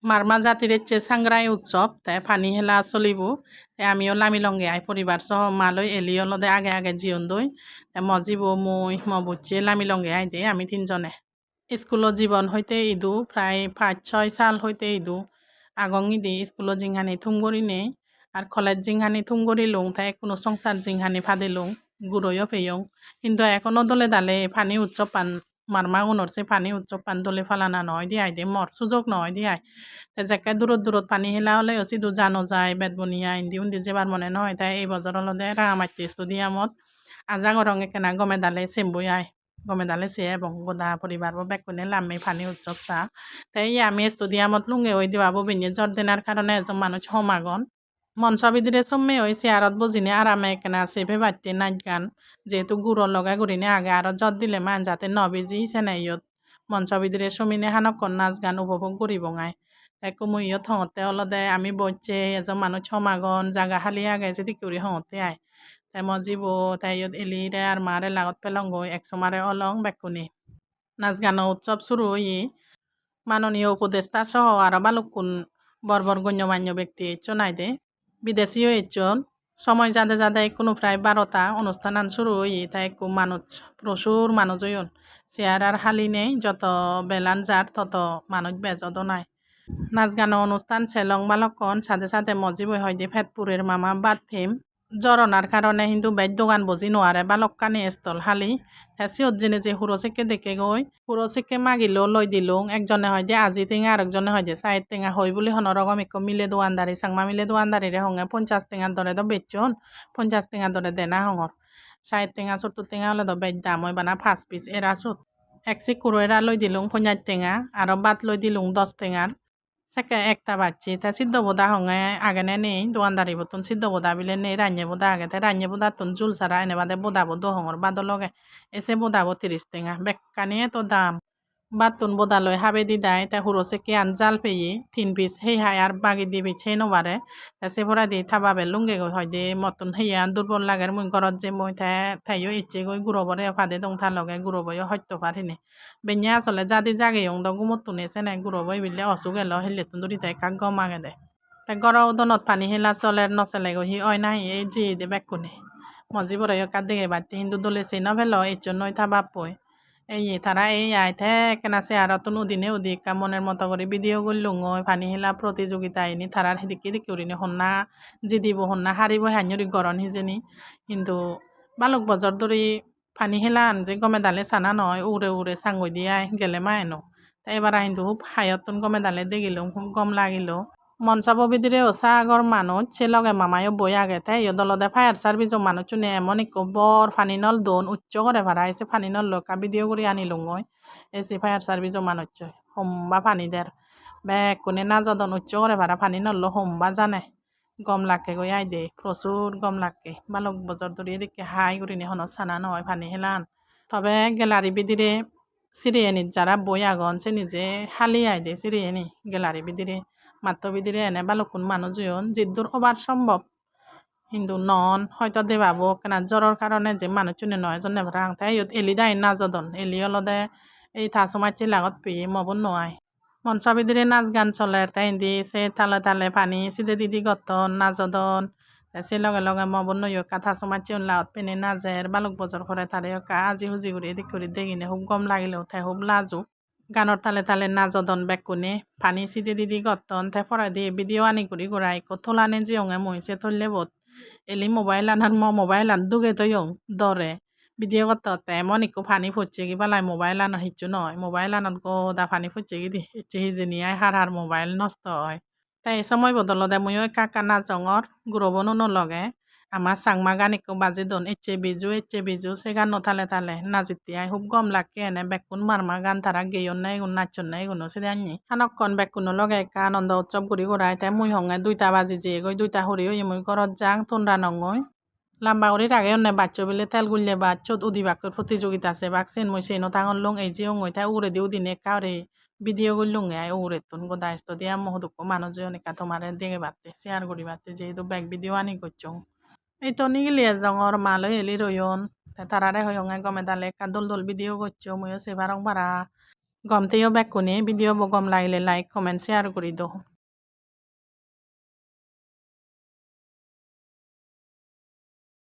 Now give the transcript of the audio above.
মারমা জাতির হচ্ছে সাংগ্রাই উৎসব তাই ফানি হেলা চলিব তাই আমিও লামি লঙ্গে আই পরিবার সহ মালৈ এলি অলদে আগে আগে জিয়ন দই তাই মজিব মই বুঝছে লামি লঙ্গে আই দে আমি তিনজনে স্কুলত জীবন হইতে ইদু প্রায় 5-6 সাল হইতে ইদু আগং ইদি স্কুলত জিংহানি থুমগরি নে আর কলেজ জিংহানি থুমগরি লং তাই কোনো সংসার জিংহানি ফাদে লং গুরোয় পেয়ং কিন্তু এখনো দলে দালে ফানি উৎসব পান মারমা উনরসে ফানি উৎসব পান দলে ফালানা নয় দি আই দে মর সুযোগ নয় দি আই যেকে দূরত দূরত পানি হেলা হলে সিধু জানো যায় বেদবনিয়া ইন্দি উন্দি যেবার মনে নয় তাই এই বছর হলদে রাঙামাটি স্টেডিয়ামত আজাং রং একেনা গমে দালে সেম্বই আয় গমে দালে সে এবং গোদা পরিবার বেকুনে লামে ফানি উৎসব চা তাই আমি স্টেডিয়ামত লুঙ্গে ওই দেওয়াবো বিনে জর্দেনার কারণে এজন মানুষ সমাগন মঞ্চ বিদিরে চম্মে ওই চেয়ারত বজিনে আরামে একেনা সেভে বাড়তে নাচ গান যেহেতু গুড়র লগা গুড়িনে আগে আরো জত দিলে মান যাতে নবিজি সেনাইয়ত মঞ্চ বিদিরে সমিনে হানকন নাচ গান উপভোগ করি বঙায় একো মুইও থঙতে অলদে আমি বইছে এজন মানুষ সমাগন জাগা খালি আগে যদি কিউরি হঙতে আয় তাই মজিব তাই এলিরে আর মারে লাগত পেলঙ্গ একশো মারে অলং বেকুনি নাচ গান উৎসব শুরু হই মাননীয় উপদেষ্টা সহ আরো বালুকুন বর্বর গণ্যমান্য ব্যক্তি নাই দে বিদেশিও এজন সময় যাদে যাদে কোনো প্রায় 12টা অনুষ্ঠান শুরু হই তাই একটু মানুষ প্রচুর মানুষ হইন চেয়ার আর হালি নেই যত বেলান যার তত মানুষ বেজত নাই নাচ গান অনুষ্ঠান সেলং বালকন সাথে সাথে মজিবই হয় যে ফেতপুরের মামা বাদ থেম জরনার কারণে কিন্তু বেদ দোকান বজি নোয়ারে বালককানি স্থল হালি হেসিয়ত জেনে যে হুরোসিকে দেখে গই হুরোসিকে মাগিলেও লই দিলুং একজনে হয় যে আজি টেঙা আরেকজনে হয় যে সাইড টেঙা হয় বলে হনরকম একটু মিলে দোয়ানদারি সাংমা মিলে দোয়ানদারিরে হঙে 50 টেঙার দরে তো বেচন 50 টেঙার দরে দেনা হঙর 60 টেঙা 70 টেঙা হলে তো বেচ দাম হয় বানা 5 পিস এরা সুত একসি কুড়ো এরা লই দিলুং 50 টেঙা আরো বাদ লই দিলুং 10 টেঙার সেকে একটা বাচ্চি তা সিদ্ধ বোদা হঙে আগে নেই দোয়ানদারি বতুন সিদ্ধ বোদা বিলে নেই রান্নে বোদা আগে তাই রান্নে বোদা তুন জুল সারা এনে বাদে বোদা বোধ হঙর বাদ লগে এসে বোদা বো 30 টেঙা বেকানিয়ে তো দাম বাতুন বোদালয় হাবে দি দায় তা হুরোসে কে আন জাল পেয়ে 3 পিস হেই হাই আর বাগি দি বিছে নবারে তা সে ভরা দি থাবাবে লুঙ্গে গই হয় দে মতন হেয়া দুর্বল লাগের মুই গরত যে মই থাইও ইচ্ছে গই গুরবরে ফাদে দং থা লগে গুরবয় হয়তো পারিনে বেnya আসলে যাদি জাগে ইং দগু মতুনে সেনে গুরবই বিলে অসুখ এলো হেলে তুন্দুরি তাই কাক গম আগে দে তা গর দনত পানি হেলা চলের নচলে গই হি অয় নাই এই জি দে বেকুনে মজি বড় কাদ দিকে বাড়তে হিন্দু দলে সে নভেল এই জন্যই থা বাপই এই তারা এই আইতে কেনা চেয়ারতন উদিনে উদিকা মনের মতো করে ভিডিও করলুং পানি হেলা প্রতিযোগিতা আইনি তারার সেদিকে দিকে উড়িনি হন্না জিদিব হন্না হারিব হাইনরি গরণ হিজেনি কিন্তু বালক বজর দরি পানি হেলা আন যে গমে দালে সানা নয় উড়ে উড়ে সাঙ্গই দিয়ে গেলে মা এনো তাই এবার কিন্তু খুব হায়তন গমে দালে দেখিলুম খুব গম লাগিল মঞ্চব বিদিরে ওসা আগর মানুষ সে লগে মামায়ও বই আগে তাই দলদে ফায়ার সার্ভিসও মানুষ চুনে এমন একটু বর ফানি নল দোন উচ্চ করে ভাড়া এসে ফানি নল লোকা ভিডিও করে আনিলুং এসে ফায়ার সার্ভিসও মানুষ হোমবা ফানি দের ব্যাগ কোনে না যদন উচ্চ করে ভাড়া ফানি নল হোমবা জানে গম লাগে গই আই দে প্রচুর গম লাগে বালক বছর ধরে দেখে হাই করিনি হন সানা নয় ফানি হেলান তবে গ্যালারি বিদিরে সিরিয়ানি যারা বই আগন সে নিজে হালি আই দে সিরিয়ানি গ্যালারি বিদিরে মাত্র বিদিরে এনে বালকুন মানুষ জিদ্দুর হবার সম্ভব কিন্তু নন হয়তো দেবাবো কেনা জ্বরের কারণে যে মানুষ চুনে নয় জন নেভার তাই এলি দাই না যদন এলি অলদে এই থাসুমাচি লাগত পেয়ে মবন নয় মঞ্চ বিদিরে নাচ গান চলে তাই দি সে তালে তালে পানি সিদে দিদি গতন নাজদন সে লগে লগে মবন নয় কাথা সমাচি লাগত পেনে নাজের বালক বজর করে তারে আজি হুজি ঘুরি এদিক করে দেখিনে খুব গম লাগিলেও তাই খুব লাজুক গানৰ তালে তালে নাজদন বেকুনে পানি সিদে দিদি গতন তাই ফরা দিয়ে ভিডিও আনি ঘুরি ঘুরাই তোলানে জিয়ঙে মহিষে থলে বোধ এলি মোবাইল আনার মোবাইল আন দুগে তৈং দরে ভিডিও করতে এমন একটু ফানি ফুটছে কি পালাই মোবাইল আনার হিচ্ছু নয় মোবাইল আনার গোদা ফানি ফুটছে কি ইচ্ছে হিজেনিয়ায় হার মোবাইল নষ্ট হয় তাই এই সময় বদলতে ময়ও কাকা নাজঙর গুরবনো নলগে আমার সাংমা গান একটু বাজি দন এচ্ছে বিজু সে গান নথালে তালে নাজিতিয়াই খুব গম লাগে এনে বেকুন মারমা গান তারা গেয়ন নাই গুণ নাচন নাই গুণ সে আনি হানকন বেকুন লগে একা আনন্দ উৎসব ঘুরি ঘুরাই তাই মুই হঙে 2টা বাজি যে গই 2টা হরি হই মুই ঘরত যাং তোনরা নঙই লাম্বা করে আগে অন্য বাচ্চা বিলে তেল গুললে বা চোদ উদি বাক্যর প্রতিযোগিতা আছে বাকসেন মই সেই নথাঙন লং এই যে ওই তাই উড়ে দিও দিনে কারে ভিডিও করলুং উড়ে তুন গো দায়িত্ব দিয়া মহদুক্ষ মানুষ অনেকা তোমার দেখে বাড়তে শেয়ার করি বাড়তে যেহেতু ব্যাগ ভিডিও আনি করছ এই তো নিগিলি জঙর মাল এলি রয়ন তারারে হয়ঙে গমে দালে দোল ভিডিও করছো ময়ও সেবার ভাড়া গমতেও বেকুনি ভিডিও গম লাগিলে লাইক কমেন্ট শেয়ার করে দাও।